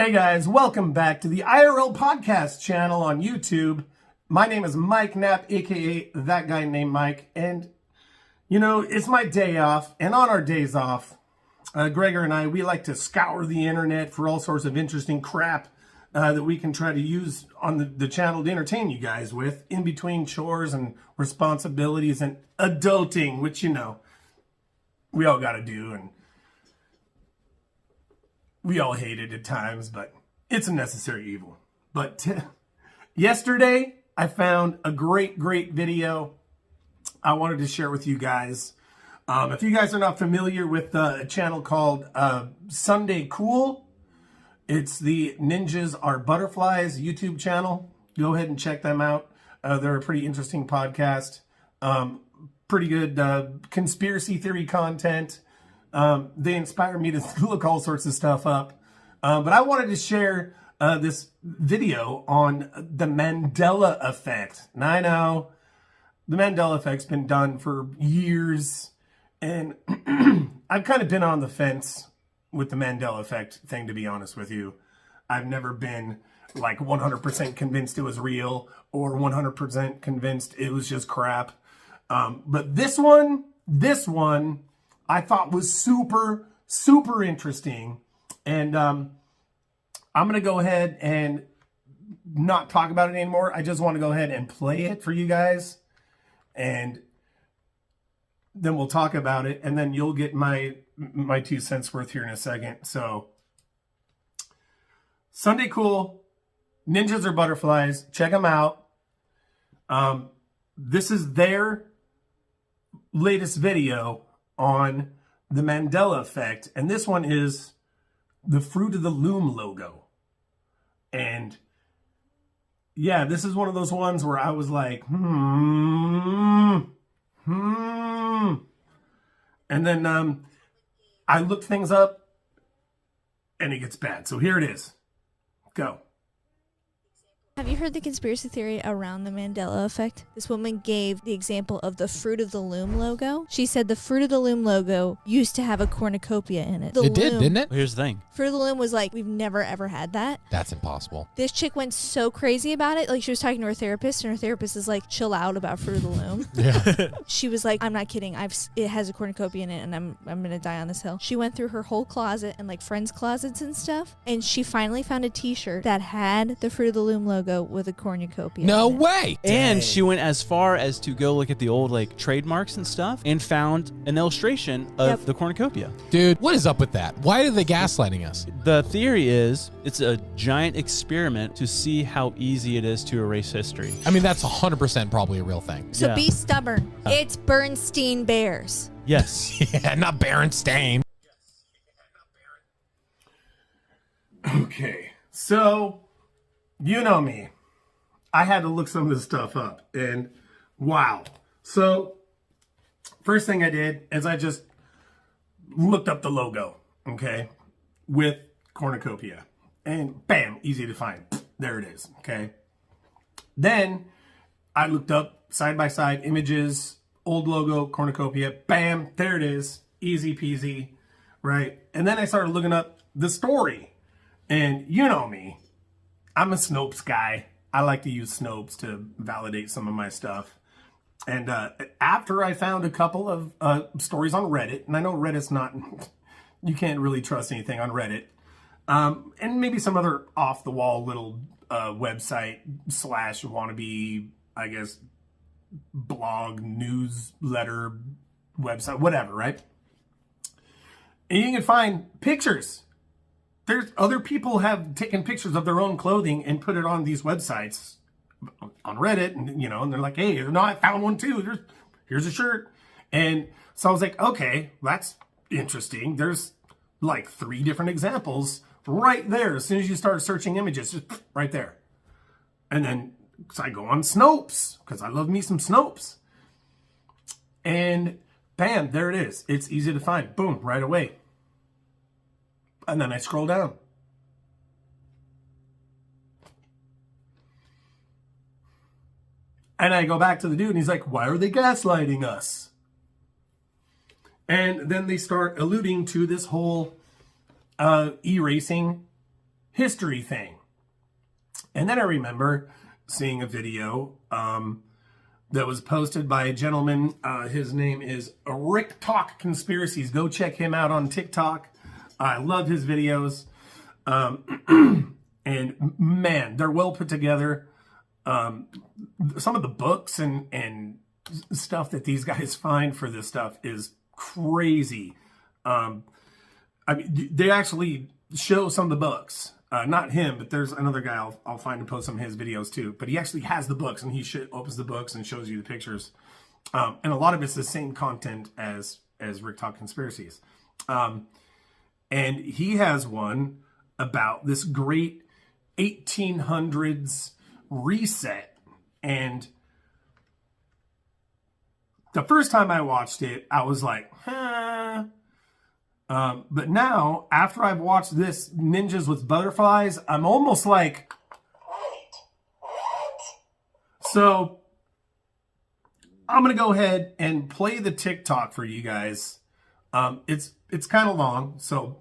Hey guys, welcome back to the IRL podcast channel on YouTube. My name is Mike Knapp, aka That Guy Named Mike, and you know, it's my day off, and on our days off, Gregor and I, we like to scour the internet for all sorts of interesting crap that we can try to use on the channel to entertain you guys with, in between chores and responsibilities and adulting, which, you know, we all gotta do, and we all hate it at times, but it's a necessary evil. But yesterday, I found a great video I wanted to share with you guys. If you guys are not familiar with a channel called Sunday Cool, it's the Ninjas Are Butterflies YouTube channel. Go ahead and check them out. They're a pretty interesting podcast. Pretty good conspiracy theory content. They inspire me to look all sorts of stuff up. But I wanted to share this video on the Mandela effect. And I know the Mandela effect's been done for years, and I've kind of been on the fence with the Mandela effect thing, to be honest with you. I've never been like 100% convinced it was real or 100% convinced it was just crap. But this one I thought was super interesting. And I'm going to go ahead and not talk about it anymore. I just want to go ahead and play it for you guys. And then we'll talk about it. And then you'll get my 2 cents worth here in a second. So, Sunday Cool, Ninjas Are Butterflies. Check them out. This is their latest video on the Mandela effect, and this one is the Fruit of the Loom logo. And yeah, this is one of those ones where I was like, and then I looked things up, and it gets bad. So here it is. Go. Have you heard the conspiracy theory around the Mandela effect? This woman gave the example of the Fruit of the Loom logo. She said the Fruit of the Loom logo used to have a cornucopia in it. It did, didn't it? Here's the thing. Fruit of the Loom was like, we've never ever had that. That's impossible. This chick went so crazy about it. Like, she was talking to her therapist, and her therapist is like, chill out about Fruit of the Loom. Yeah. She was like, I'm not kidding. It has a cornucopia in it, and I'm gonna die on this hill. She went through her whole closet and like friends' closets and stuff, and she finally found a t-shirt that had the Fruit of the Loom logo with a cornucopia. No way. And she went as far as to go look at the old like trademarks and stuff and found an illustration of the cornucopia. Dude, what is up with that? Why are they gaslighting us? The theory is it's a giant experiment to see how easy it is to erase history. I mean, that's 100% probably a real thing. So Yeah. be stubborn. It's Bernstein Bears. Yes. Yeah, not Berenstain. Okay, so you know me. I had to look some of this stuff up, and wow. So first thing I did is I just looked up the logo, okay, with cornucopia, and bam, easy to find. There it is, okay. Then I looked up side-by-side images, old logo, cornucopia, bam, there it is, easy peasy, right? And then I started looking up the story, and you know me, I'm a Snopes guy. I like to use Snopes to validate some of my stuff. And after I found a couple of stories on Reddit, and I know Reddit's not, you can't really trust anything on Reddit, and maybe some other off-the-wall little website / wannabe, I guess, blog, newsletter, website, whatever, right? And you can find pictures. There's other people have taken pictures of their own clothing and put it on these websites on Reddit, and you know, and they're like, hey, no, I found one too. Here's a shirt. And so I was like, okay, that's interesting. There's like 3 different examples right there. As soon as you start searching images, just right there. And then so I go on Snopes, because I love me some Snopes. And bam, there it is. It's easy to find. Boom, right away. And then I scroll down. And I go back to the dude, and he's like, why are they gaslighting us? And then they start alluding to this whole erasing history thing. And then I remember seeing a video that was posted by a gentleman. His name is Rick Talk Conspiracies. Go check him out on TikTok. I love his videos. And man, they're well put together. Some of the books and stuff that these guys find for this stuff is crazy. I mean, they actually show some of the books. Not him, but there's another guy I'll find and post some of his videos too. But he actually has the books, and he opens the books and shows you the pictures. And a lot of it's the same content as Rick Talk Conspiracies. And he has one about this great 1800s reset. And the first time I watched it, I was like, huh. But now, after I've watched this Ninjas with Butterflies, I'm almost like, so I'm going to go ahead and play the TikTok for you guys. It's kind of long, so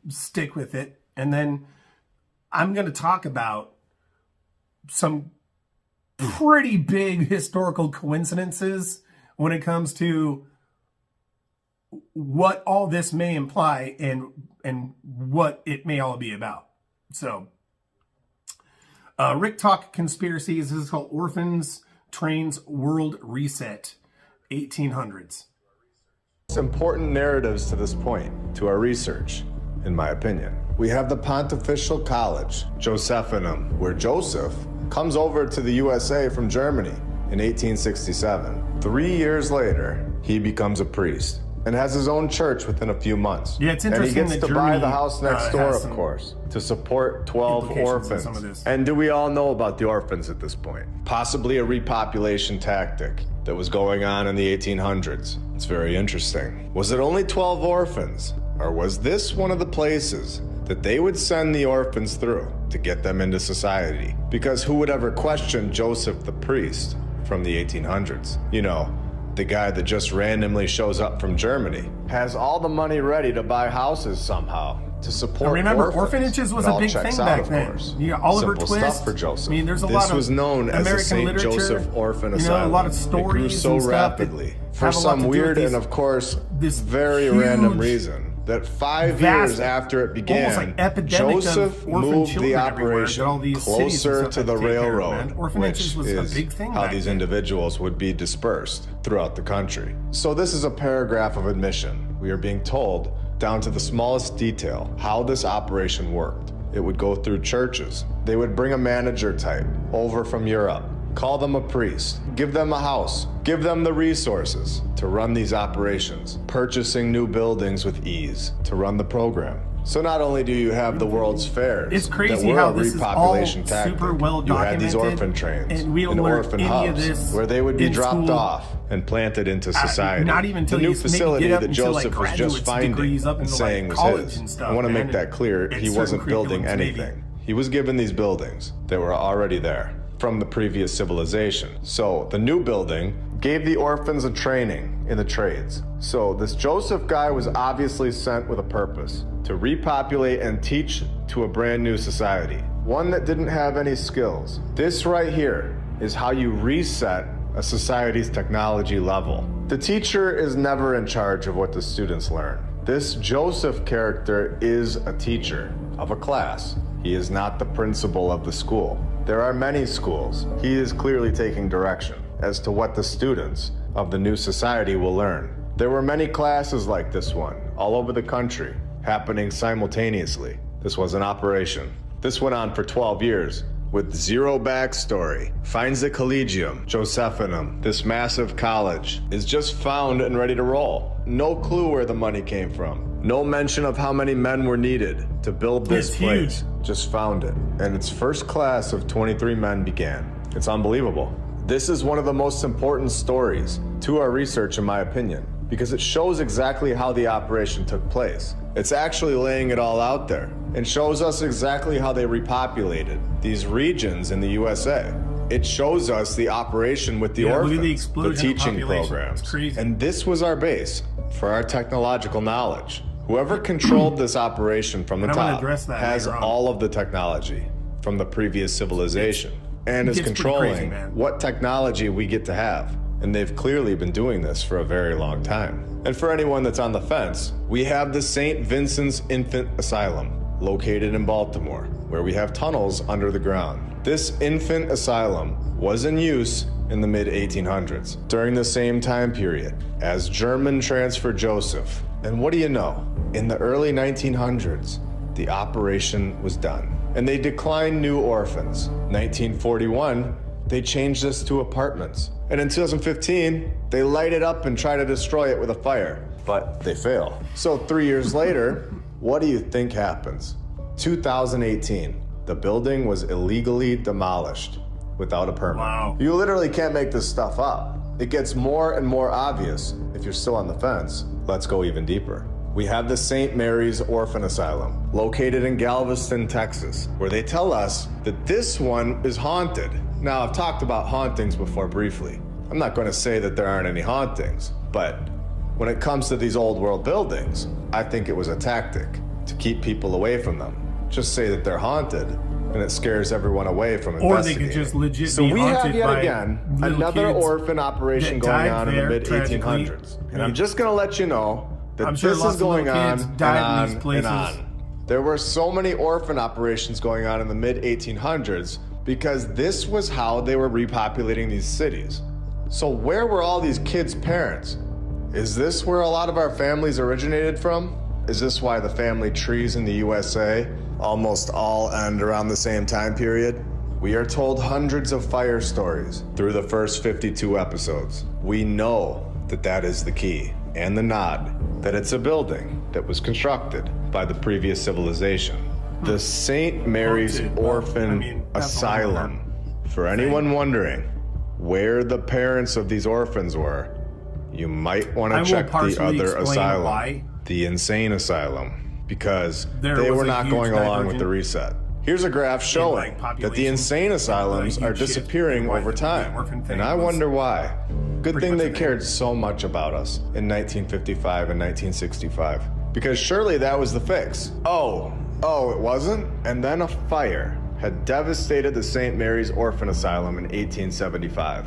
stick with it. And then I'm going to talk about some pretty big historical coincidences when it comes to what all this may imply and what it may all be about. So, Rick Talk Conspiracies. This is called Orphans Trains World Reset 1800s. Important narratives to this point, to our research, in my opinion. We have the Pontifical College, Josephinum, where Joseph comes over to the USA from Germany in 1867. 3 years later, he becomes a priest and has his own church within a few months. Yeah, it's interesting. And he gets to buy the house next door, of course, to support 12 orphans. And do we all know about the orphans at this point? Possibly a repopulation tactic that was going on in the 1800s. It's very interesting. Was it only 12 orphans? Or was this one of the places that they would send the orphans through to get them into society? Because who would ever question Joseph the priest from the 1800s? You know, the guy that just randomly shows up from Germany, has all the money ready to buy houses somehow to support. I remember orphans. orphanages was a big thing back then. Yeah, Oliver Simple Twist. Stuff for Joseph. I mean, there's a lot of This was known as the American St. literature, Joseph Orphan you know, Asylum. a lot of stories It grew so and stuff that rapidly for have a lot some to do with weird these- and of course this very huge, random reason that 5 vast, years after it almost began, like epidemic Joseph of orphan moved children the everywhere that operation all these cities and closer stuff to had the to take care of, railroad, man. Orphanages which was a is big thing how back these then. individuals would be dispersed throughout the country. So this is a paragraph of admission. We are being told, down to the smallest detail, how this operation worked. It would go through churches. They would bring a manager type over from Europe, call them a priest, give them a house, give them the resources to run these operations, purchasing new buildings with ease to run the program. So not only do you have the World's Fairs, It's crazy that were how a this is all repopulation tactic. super well You had these documented, orphan trains and we don't learn orphan any of hubs this where they would be in dropped school. off and planted into society. Not even the until new you maybe facility get up that into, like, Joseph was just graduate finding degrees up and into, saying like, was college his. and stuff, I want to man, make that clear. and He certain wasn't building curriculums, maybe. anything. He was given these buildings that were already there from the previous civilization. So the new building gave the orphans a training in the trades. So this Joseph guy was obviously sent with a purpose to repopulate and teach to a brand new society, one that didn't have any skills. This right here is how you reset a society's technology level. The teacher is never in charge of what the students learn. This Joseph character is a teacher of a class. He is not the principal of the school. There are many schools. He is clearly taking direction as to what the students of the new society will learn. There were many classes like this one all over the country, happening simultaneously. This was an operation. This went on for 12 years with zero backstory. Finds the Collegium Josephinum, this massive college, is just found and ready to roll. No clue where the money came from. No mention of how many men were needed to build this It's place. huge. Just found it. And its first class of 23 men began. It's unbelievable. This is one of the most important stories to our research, in my opinion, because it shows exactly how the operation took place. It's actually laying it all out there and shows us exactly how they repopulated these regions in the USA. It shows us the operation with the Yeah, look at orphans, the explosion of teaching population. programs. It's crazy. And this was our base for our technological knowledge. Whoever controlled this operation from the And I'm gonna top address that has later on. all of the technology from the previous civilization and is gets pretty controlling crazy, man. what technology we get to have. And they've clearly been doing this for a very long time. And for anyone that's on the fence, we have the St. Vincent's Infant Asylum, located in Baltimore, where we have tunnels under the ground. This infant asylum was in use in the mid-1800s, during the same time period as German transferred Joseph. And what do you know? In the early 1900s, the operation was done, and they declined new orphans. 1941, they changed this to apartments. And in 2015, they light it up and try to destroy it with a fire, but they fail. So 3 years later, what do you think happens? 2018, the building was illegally demolished without a permit. Wow. You literally can't make this stuff up. It gets more and more obvious. If you're still on the fence, let's go even deeper. We have the St. Mary's Orphan Asylum, located in Galveston, Texas, where they tell us that this one is haunted. Now, I've talked about hauntings before briefly. I'm not going to say that there aren't any hauntings, but when it comes to these old world buildings, I think it was a tactic to keep people away from them. Just say that they're haunted, and it scares everyone away from Or they investigating. could just legit So be we have haunted yet by again little another kids orphan operation that going died on in the there mid-1800s. tragically. And I'm just going to let you know that I'm sure this lots is of little going on kids and died in on these and places. on. There were so many orphan operations going on in the mid-1800s because this was how they were repopulating these cities. So where were all these kids' parents? Is this where a lot of our families originated from? Is this why the family trees in the USA almost all end around the same time period? We are told hundreds of fire stories through the first 52 episodes. We know that that is the key, and the nod that it's a building that was constructed by the previous civilization. The St. Mary's Haunted. Well, Orphan I mean, that's a whole Asylum. For anyone wondering where the parents of these orphans were, you might want I to will check the partially other explain asylum, why. the insane asylum, because There they was were a not huge going along with divergence the reset. Here's a graph showing that the population. insane asylums Huge are shit. disappearing Why over the time, orphan thing and I was wonder why. Good pretty thing much they a thing. cared so much about us in 1955 and 1965, because surely that was the fix. Oh, it wasn't? And then a fire had devastated the St. Mary's Orphan Asylum in 1875.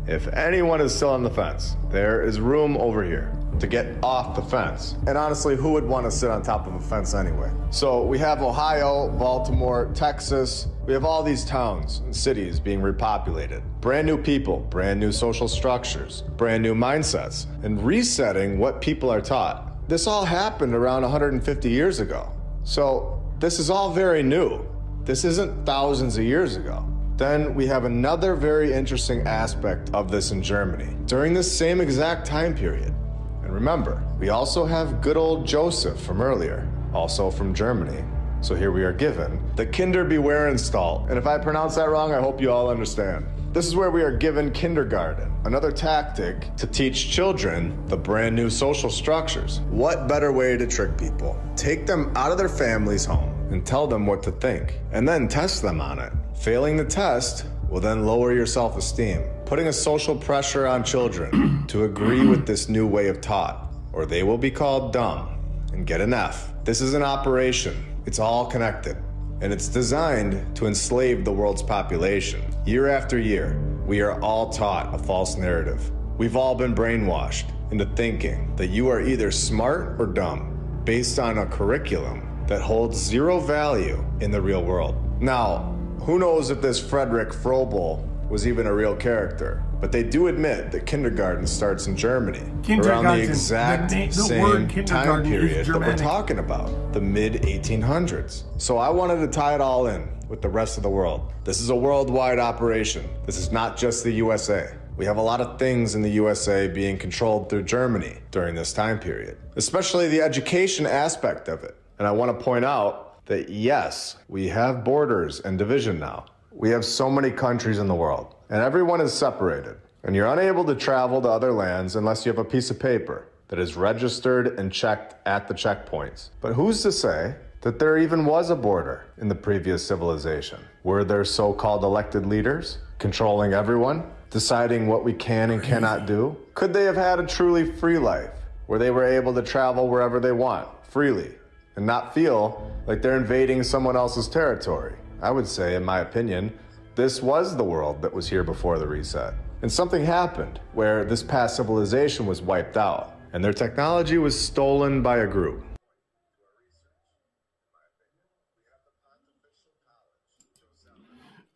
If anyone is still on the fence, there is room over here to get off the fence. And honestly, who would want to sit on top of a fence anyway? So we have Ohio, Baltimore, Texas. We have all these towns and cities being repopulated. Brand new people, brand new social structures, brand new mindsets, and resetting what people are taught. This all happened around 150 years ago. So this is all very new. This isn't thousands of years ago. Then we have another very interesting aspect of this in Germany during this same exact time period. And remember, we also have good old Joseph from earlier, also from Germany. So here we are given the Kinderbewahrenstall. And if I pronounce that wrong, I hope you all understand. This is where we are given kindergarten, another tactic to teach children the brand new social structures. What better way to trick people? Take them out of their family's home and tell them what to think, and then test them on it. Failing the test will then lower your self-esteem, putting a social pressure on children to agree with this new way of thought, or they will be called dumb and get an F. This is an operation. It's all connected, and it's designed to enslave the world's population. Year after year, we are all taught a false narrative. We've all been brainwashed into thinking that you are either smart or dumb based on a curriculum that holds zero value in the real world. Now, who knows if this Frederick Froebel was even a real character, but they do admit that kindergarten starts in Germany around the Kindergarten, exact the word same time kindergarten is period that we're Germanic. talking about, the mid-1800s. So I wanted to tie it all in with the rest of the world. This is a worldwide operation. This is not just the USA. We have a lot of things in the USA being controlled through Germany during this time period, especially the education aspect of it. And I want to point out that yes, we have borders and division now. We have so many countries in the world, and everyone is separated. And you're unable to travel to other lands unless you have a piece of paper that is registered and checked at the checkpoints. But who's to say that there even was a border in the previous civilization? Were there so-called elected leaders controlling everyone, deciding what we can and cannot do? Could they have had a truly free life, where they were able to travel wherever they want, freely and not feel like they're invading someone else's territory. I would say, in my opinion, this was the world that was here before the reset. And something happened where this past civilization was wiped out and their technology was stolen by a group.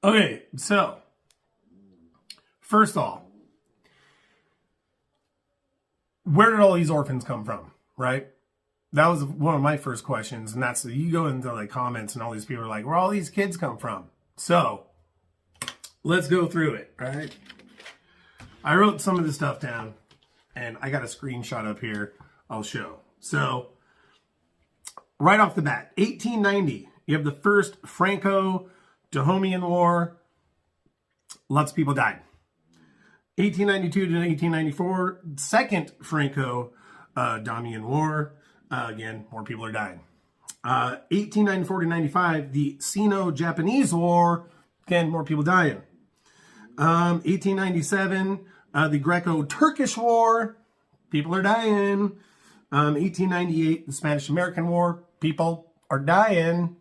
Okay, so first off, where did all these orphans come from, right? That was one of my first questions, and that's, you go into like comments and all these people are like, where all these kids come from? So let's go through it, right? I wrote some of the stuff down, and I got a screenshot up here I'll show. So right off the bat, 1890, you have the first Franco-Dahomean War. Lots of people died. 1892 to 1894, second Franco-Dahomean War. Again, more people are dying. 1894 to 95, the Sino-Japanese War. Again, more people dying. 1897, the Greco-Turkish War. People are dying. 1898, the Spanish-American War. People are dying.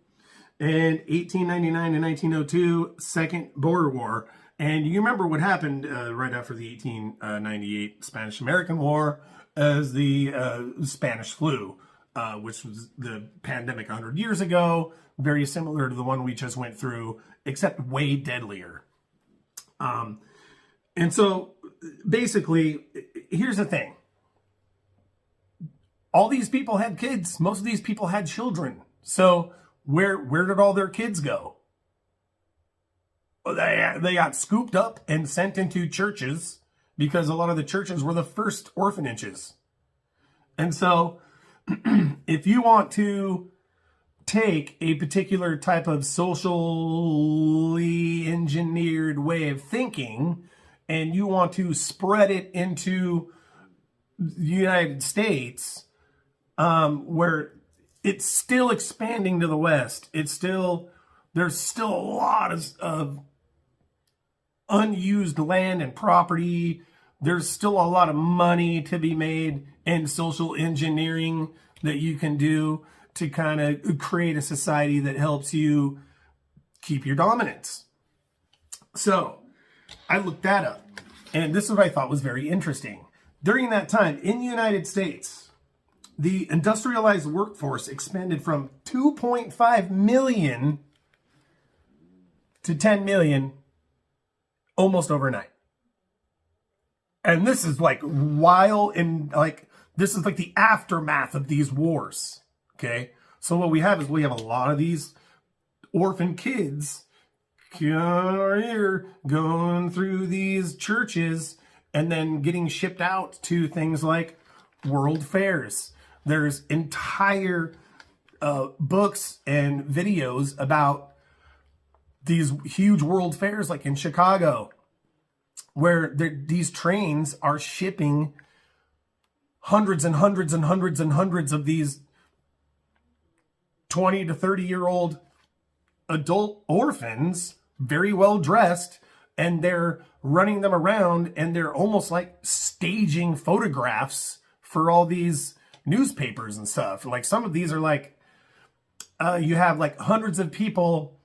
And 1899 to 1902, Second Boer War. And you remember what happened right after the 1898 Spanish-American War as the Spanish flu, which was the pandemic 100 years ago, very similar to the one we just went through, except way deadlier. And so basically, here's the thing. All these people had kids. Most of these people had children. So where did all their kids go? They got scooped up and sent into churches because a lot of the churches were the first orphanages. And so if you want to take a particular type of socially engineered way of thinking and you want to spread it into the United States, where it's still expanding to the West, there's still a lot of unused land and property. There's still a lot of money to be made in social engineering that you can do to kind of create a society that helps you keep your dominance. So I looked that up, and this is what I thought was very interesting. During that time in the United States, the industrialized workforce expanded from 2.5 million to 10 million almost overnight. And this is like this is like the aftermath of these wars. Okay. So what we have is we have a lot of these orphan kids here going through these churches and then getting shipped out to things like world fairs. There's entire books and videos about these huge world fairs like in Chicago, where these trains are shipping hundreds and hundreds and hundreds and hundreds of these 20 to 30-year-old adult orphans, very well dressed, and they're running them around and they're almost like staging photographs for all these newspapers and stuff. Like some of these are like, you have like hundreds of people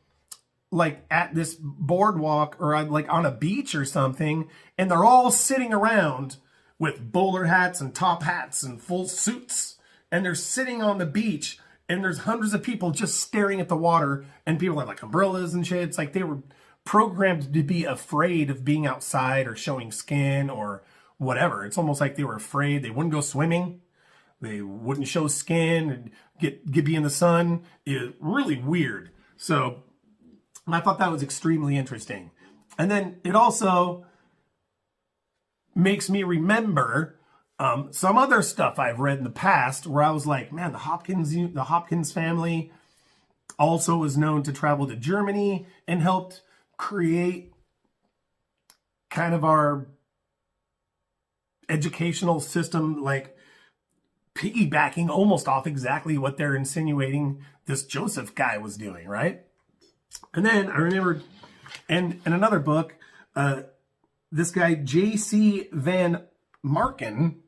like at this boardwalk or like on a beach or something, and they're all sitting around with bowler hats and top hats and full suits, and they're sitting on the beach, and there's hundreds of people just staring at the water, and people have like umbrellas and shit. It's like they were programmed to be afraid of being outside or showing skin or whatever. It's almost like they were afraid. They wouldn't go swimming. They wouldn't show skin and be in the sun. It's really weird. So I thought that was extremely interesting. And then it also makes me remember some other stuff I've read in the past where I was like, man, the Hopkins family also was known to travel to Germany and helped create kind of our educational system, like piggybacking almost off exactly what they're insinuating this Joseph guy was doing, right? And then I remembered, and in another book, this guy, J.C. Van Marken,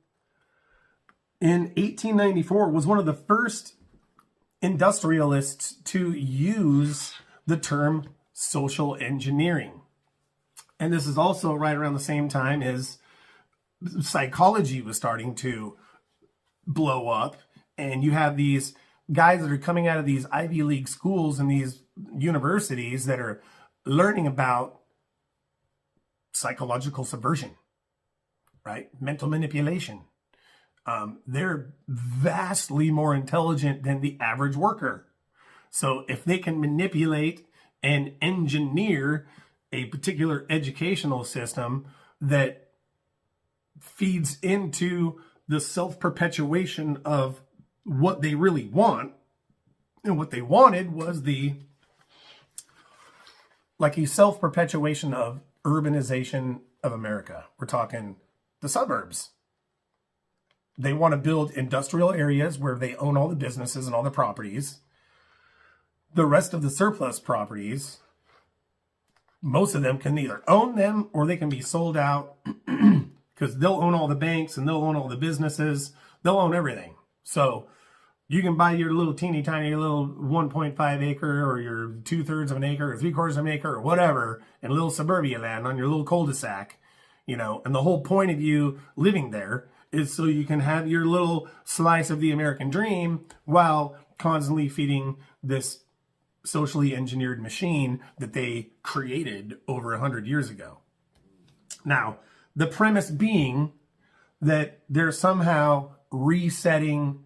in 1894 was one of the first industrialists to use the term social engineering. And this is also right around the same time as psychology was starting to blow up. And you have these guys that are coming out of these Ivy League schools and these universities that are learning about psychological subversion, right? Mental manipulation. They're vastly more intelligent than the average worker. So if they can manipulate and engineer a particular educational system that feeds into the self-perpetuation of what they really want, and what they wanted was a self-perpetuation of urbanization of America. We're talking the suburbs. They want to build industrial areas where they own all the businesses and all the properties. The rest of the surplus properties, most of them can either own them or they can be sold out because they'll own all the banks and they'll own all the businesses. They'll own everything. So you can buy your little teeny tiny little 1.5 acre or your 2/3 of an acre or 3/4 of an acre or whatever in a little suburbia land on your little cul-de-sac, and the whole point of you living there is so you can have your little slice of the American dream while constantly feeding this socially engineered machine that they created over 100 years ago. Now, the premise being that they're somehow resetting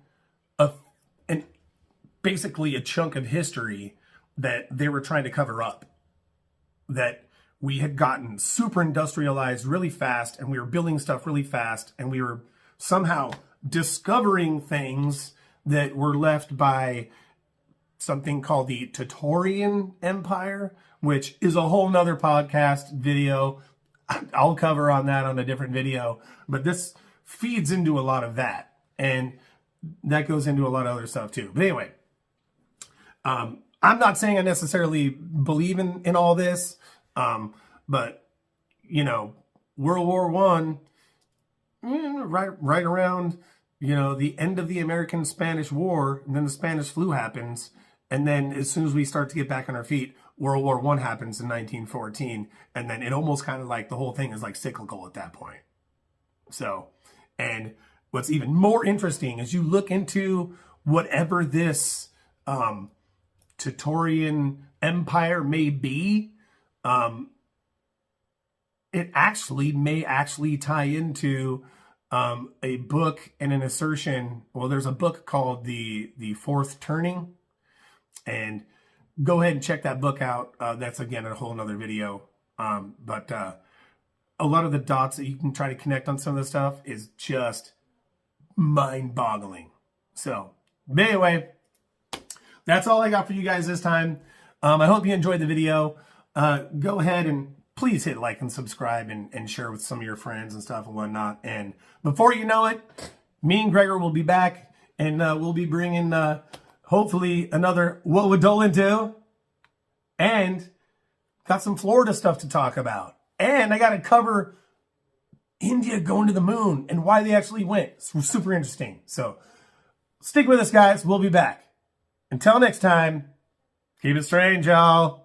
basically a chunk of history that they were trying to cover up. That we had gotten super industrialized really fast and we were building stuff really fast and we were somehow discovering things that were left by something called the Tatorian Empire, which is a whole nother podcast video. I'll cover on that on a different video, but this feeds into a lot of that. And that goes into a lot of other stuff too. But anyway, I'm not saying I necessarily believe in all this, but World War I, right around the end of the American-Spanish War, and then the Spanish flu happens, and then as soon as we start to get back on our feet, World War I happens in 1914, and then it almost kind of like the whole thing is like cyclical at that point. So, and what's even more interesting is you look into whatever this Tatorian Empire may be, it may actually tie into a book and an assertion. Well, there's a book called the Fourth Turning, and go ahead and check that book out. That's again a whole nother video. But a lot of the dots that you can try to connect on some of the stuff is just mind-boggling. So, but anyway, that's all I got for you guys this time. I hope you enjoyed the video. Go ahead and please hit like and subscribe and share with some of your friends and stuff and whatnot. And before you know it, me and Gregor will be back, and we'll be bringing hopefully another What Would Dolan Do, and got some Florida stuff to talk about. And I got to cover India going to the moon and why they actually went. It's super interesting. So stick with us, guys. We'll be back. Until next time, keep it strange, y'all.